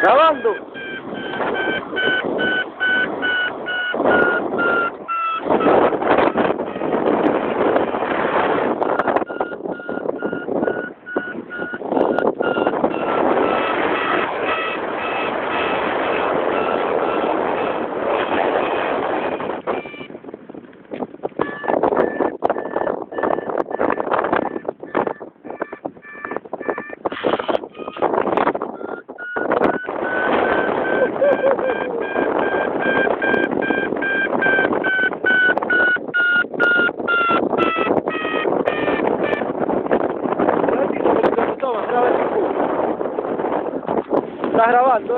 Grabando. Está grabando,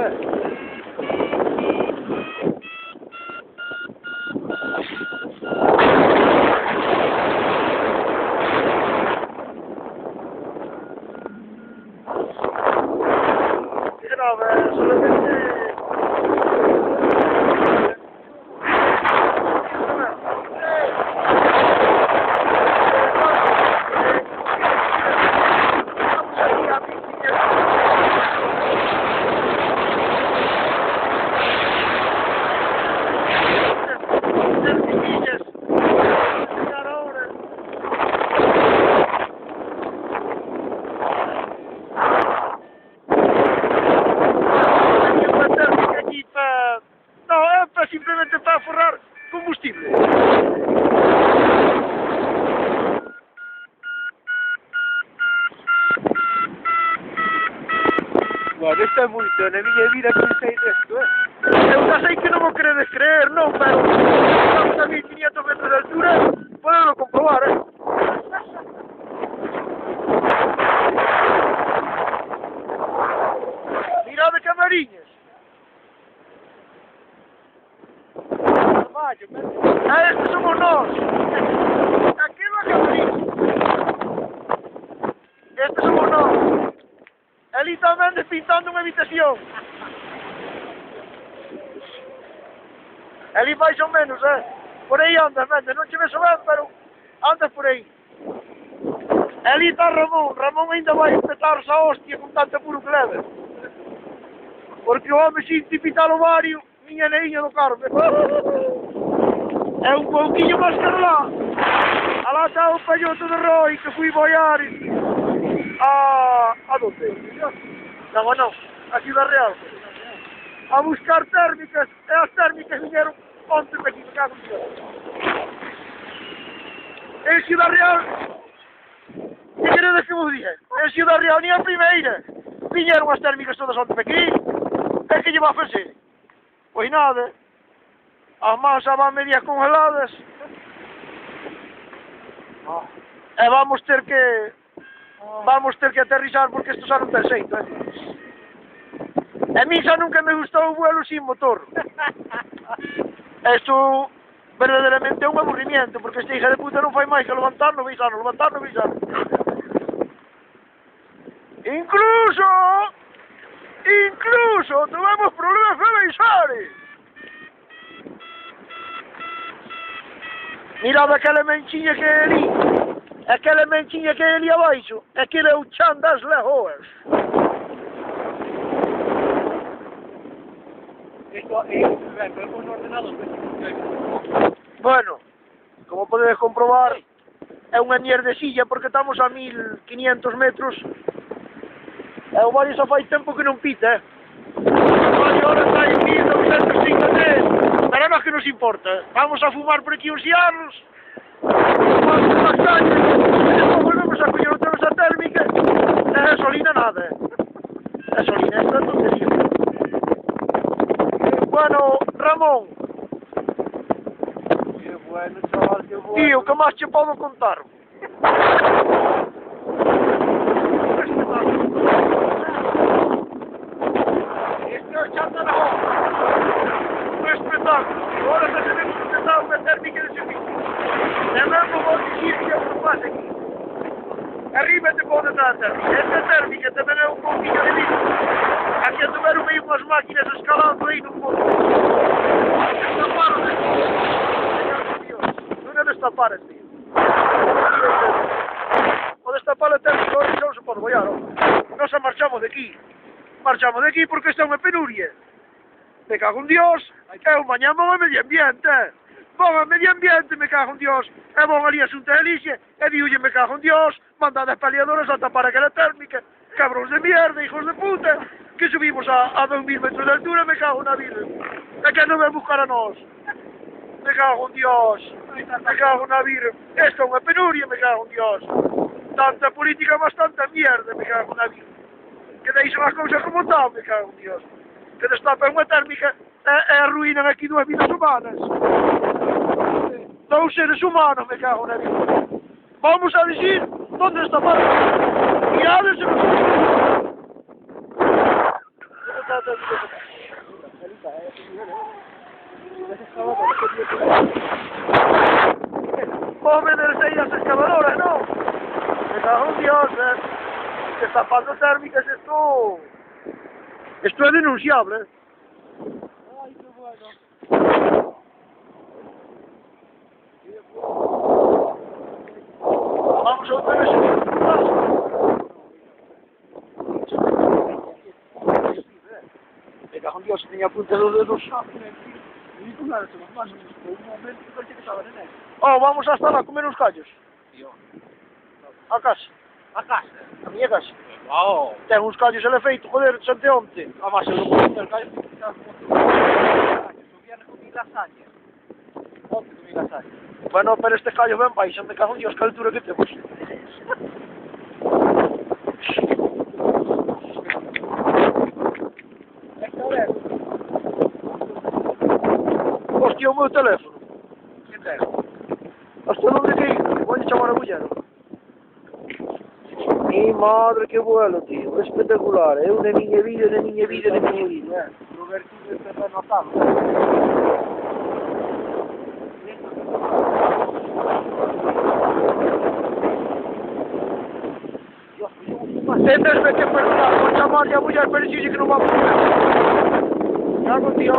simplemente para forrar combustible. Bueno, isto é moito, na miña vida pensei desto, Eu xa sei que non o queredes creer, non, pero estamos a 1500 metros de altura, podemos comprobar, Mirade camariñas. Estes somos nós. Aquilo é camariñas. Estes somos nós. Ali tamén despintando unha habitación. Ali máis ou menos, Por aí andas, Mendes. Non che veso ben, pero andas por aí. Ali está Ramón. Ramón ainda vai empetarse a hostia con tanta puro que leva. Porque o home sin tipitar o vario, miña neiña do Carme. É un pouquinho máis que lá. Alá está o palloto de Roy, que fui boiar a donde? Non, a Ciudad Real. A buscar térmicas, e as térmicas viñeron onte para aquí, me cago en Dios. En Ciudad Real, que queredes que vos diga? En Ciudad Real, ni a primeira, viñeron as térmicas todas onte para aquí. É que lle va a facer? Pois nada, as mans xa van medias congeladas. E vamos ter que aterrizar porque isto xa non ten xeito, A mí xa nunca me gustou o vuelo sin motor. Isto verdadeiramente é un aburrimiento, porque esta hija de puta non fai máis que levantarnos, baixarnos, levantarnos, baixarnos. Incluso tuvemos problemas de baixares. Mirad aquela menchiña que é ali. Aquela menchiña que é ali abaixo. Aquilo é o chan das lagoas. Isto é un ordenador. Bueno, como podedes comprobar, é unha mierdecilla porque estamos a 1500 metros. E o Mario xa fai tempo que non pita, O Mario ahora está aquí en 953. Pero non que nos importa. Vamos a fumar por aquí uns ciarros. Vamos a las cañas. E depois volvemos a coller outra vez a térmica. E a gasolina nada, A gasolina é esta tontería. Bueno, Ramón. Que bueno, chaval, que bueno. Tío, que máis che podo contar? Este é o chan da lagoa. Un espectáculo. Agora se tenemos que tentar unha térmica de servicio. E mesmo vou dicir que é o que pasa aquí. Arriba te pode dar a térmica. Esta térmica tamén é un pouquinho de vida. Aquí anduveron meio unhas máquinas escalando aí nun ponto. Destaparon aquí. Non é destapar, tío. O destapar a térmica, ahora xa non se pode boiar, Nos marchamos de aquí. marchamos de aquí porque esta é unha penuria. Me cago en Dios, eu mañá vou ao medio ambiente. Vou ao medio ambiente, me cago en Dios. E vou ali a Xunta de Galicia e diulle, me cago en Dios, mandad as paliadoras a tapar aquela térmica. Cabróns de mierda, hijos de puta, que subimos a 2000 metros de altura, me cago na vida. E que non ven buscar a nós. Me cago en Dios, me cago na vida. Esta é unha penuria, me cago en Dios. Tanta política, bastante mierda, me cago na vida. Que deixan as cousas como están, me cago en Dios. Que destapen unha térmica e arruinan aquí 2 vidas humanas. 2 seres humanos, me cago na vida. Vamos a decir dónde está Marta. Mirades en vos venderse aí as excavadoras, ¿no? Me cago en Dios, que tapando térmicas esto... Esto es denunciable. Ay, qué bueno. Vamos a otra vez. Me cago en Dios, tenía punta dos dedos. Oh, vamos hasta lá comer uns callos. A casa. A casa. A miña casa. Oh. Ten uns callos ele feito, joder, xente onte. A más, eu non podo ter callos porque estás o viernes comí lasaña. Onte comí lasaña. Bueno, pero este callo ben baixo, me cago en Dios, que altura que temos. Hostia, o meu teléfono. Que ten? Hasta onde que ir? Vou chamar a muller. Mi madre, que vuelo, tío. Espectacular. É unha miña vida, unha miña vida, unha miña vida. Robertinho está notado. Tendesme que perdonar, vou chamar a muller, pero dixe que non vamos a comer. Cago, tío.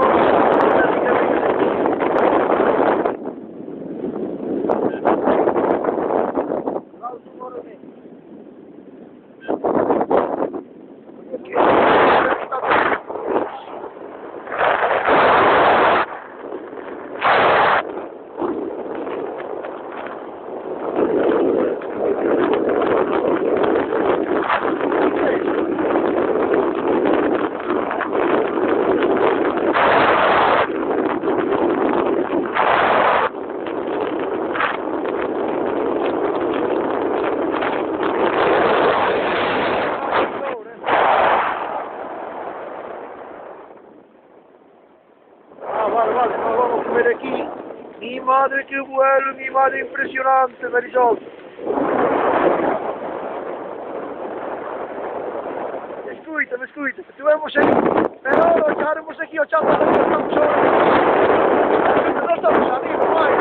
Vale, nos vamos a comer aquí. Mi madre, que vuelo, mi madre impresionante, Marisol. Escúitame, estivemos aí, pero echaremos aquí o chato, que estamos ahora. Non estamos amigos, vai,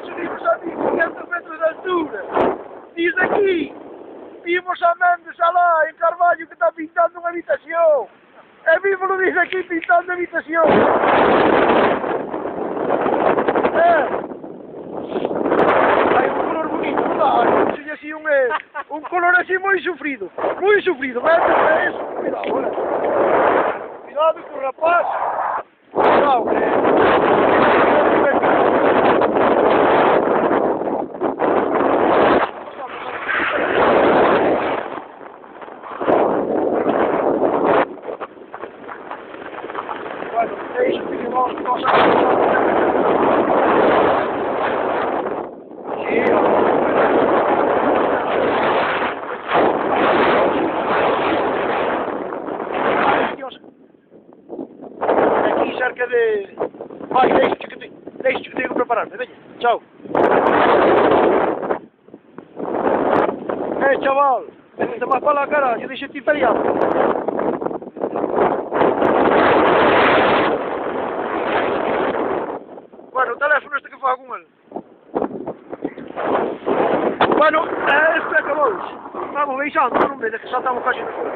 subimos a 1500 metros de altura. Diz aquí. Vimos a Mendes alá en Carballo que está pintando unha habitación. E vivo lo dice aquí pintando habitación. Hai un color bonito, non sei así un color así moi sufrido. Moi sufrido, Mendes, é eso. Cuidado, cuidado con o rapaz. Cuidado, aquí cerca de... Vai, deixe que tenho que preparar-me, venha, tchau. Chaval, vente más para la cara, yo deixe-te feriado. Bueno, o teléfono este que faga con ele. Bueno, este acabou. Vamos beijando, non vedes que saltamos casi na cola.